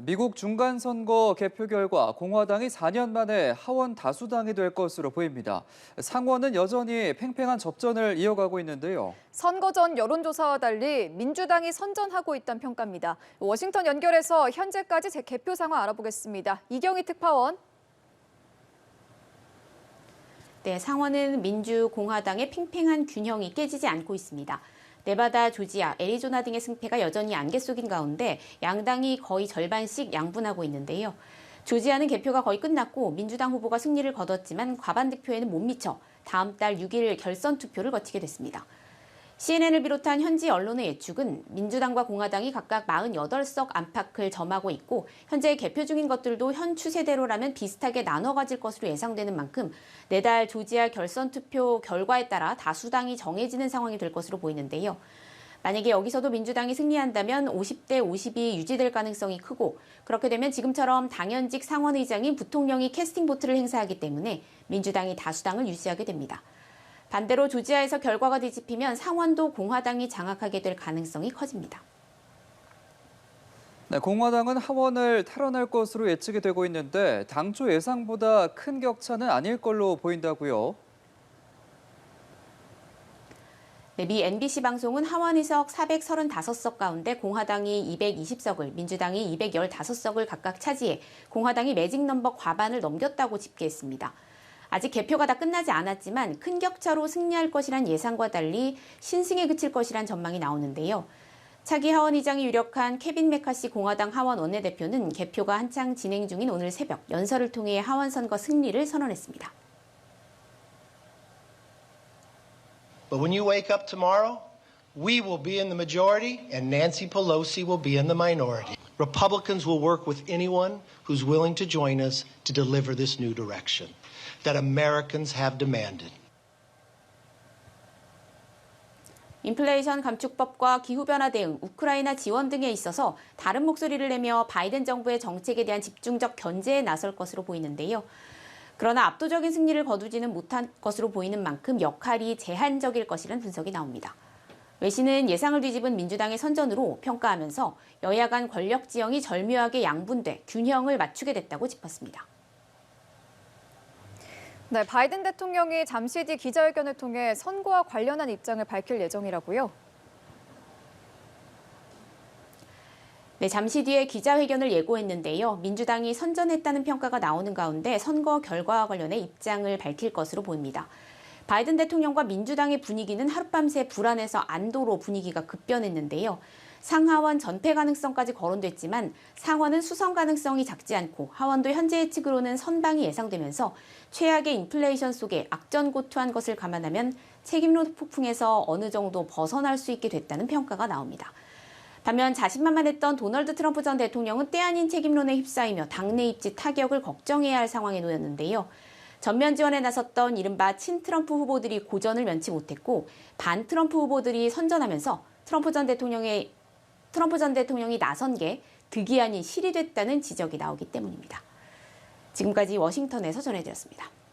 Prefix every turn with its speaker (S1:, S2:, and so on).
S1: 미국 중간선거 개표 결과 공화당이 4년 만에 하원 다수당이 될 것으로 보입니다. 상원은 여전히 팽팽한 접전을 이어가고 있는데요.
S2: 선거 전 여론조사와 달리 민주당이 선전하고 있다는 평가입니다. 워싱턴 연결해서 현재까지 개표 상황 알아보겠습니다. 이경희 특파원.
S3: 네, 상원은 민주, 공화당의 팽팽한 균형이 깨지지 않고 있습니다. 네바다, 조지아, 애리조나 등의 승패가 여전히 안개 속인 가운데 양당이 거의 절반씩 양분하고 있는데요. 조지아는 개표가 거의 끝났고 민주당 후보가 승리를 거뒀지만 과반 득표에는 못 미쳐 다음 달 6일 결선 투표를 거치게 됐습니다. CNN을 비롯한 현지 언론의 예측은 민주당과 공화당이 각각 48석 안팎을 점하고 있고 현재 개표 중인 것들도 현 추세대로라면 비슷하게 나눠 가질 것으로 예상되는 만큼 내달 조지아 결선 투표 결과에 따라 다수당이 정해지는 상황이 될 것으로 보이는데요. 만약에 여기서도 민주당이 승리한다면 50대 50이 유지될 가능성이 크고 그렇게 되면 지금처럼 당연직 상원의장인 부통령이 캐스팅 보트를 행사하기 때문에 민주당이 다수당을 유지하게 됩니다. 반대로 조지아에서 결과가 뒤집히면 상원도 공화당이 장악하게 될 가능성이 커집니다.
S1: 네, 공화당은 하원을 탈환할 것으로 예측이 되고 있는데 당초 예상보다 큰 격차는 아닐 걸로 보인다고요.
S3: 네, 미 NBC 방송은 하원 의석 435석 가운데 공화당이 220석을, 민주당이 215석을 각각 차지해 공화당이 매직 넘버 과반을 넘겼다고 집계했습니다. 아직 개표가 다 끝나지 않았지만 큰 격차로 승리할 것이란 예상과 달리 신승에 그칠 것이란 전망이 나오는데요. 차기 하원의장이 유력한 케빈 메카시 공화당 하원 원내대표는 개표가 한창 진행 중인 오늘 새벽 연설을 통해 하원 선거 승리를 선언했습니다.
S4: But when you wake up tomorrow, we will be in the majority and Nancy Pelosi will be in the minority. Republicans will work with anyone who's willing to join us to deliver this new direction that Americans have demanded.
S3: 인플레이션 감축법과 기후변화 대응, 우크라이나 지원 등에 있어서 다른 목소리를 내며 바이든 정부의 정책에 대한 집중적 견제에 나설 것으로 보이는데요. 그러나 압도적인 승리를 거두지는 못한 것으로 보이는 만큼 역할이 제한적일 것이라는 분석이 나옵니다. 외신은 예상을 뒤집은 민주당의 선전으로 평가하면서 여야 간 권력 지형이 절묘하게 양분돼 균형을 맞추게 됐다고 짚었습니다.
S2: 네, 바이든 대통령이 잠시 뒤 기자회견을 통해 선거와 관련한 입장을 밝힐 예정이라고요.
S3: 네, 잠시 뒤에 기자회견을 예고했는데요. 민주당이 선전했다는 평가가 나오는 가운데 선거 결과와 관련해 입장을 밝힐 것으로 보입니다. 바이든 대통령과 민주당의 분위기는 하룻밤새 불안해서 안도로 분위기가 급변했는데요. 상하원 전패 가능성까지 거론됐지만 상원은 수성 가능성이 작지 않고 하원도 현재 예측으로는 선방이 예상되면서 최악의 인플레이션 속에 악전고투한 것을 감안하면 책임론 폭풍에서 어느 정도 벗어날 수 있게 됐다는 평가가 나옵니다. 반면 자신만만했던 도널드 트럼프 전 대통령은 때 아닌 책임론에 휩싸이며 당내 입지 타격을 걱정해야 할 상황에 놓였는데요. 전면 지원에 나섰던 이른바 친트럼프 후보들이 고전을 면치 못했고 반 트럼프 후보들이 선전하면서 트럼프 전 대통령이 나선 게 득이 아닌 실이 됐다는 지적이 나오기 때문입니다. 지금까지 워싱턴에서 전해드렸습니다.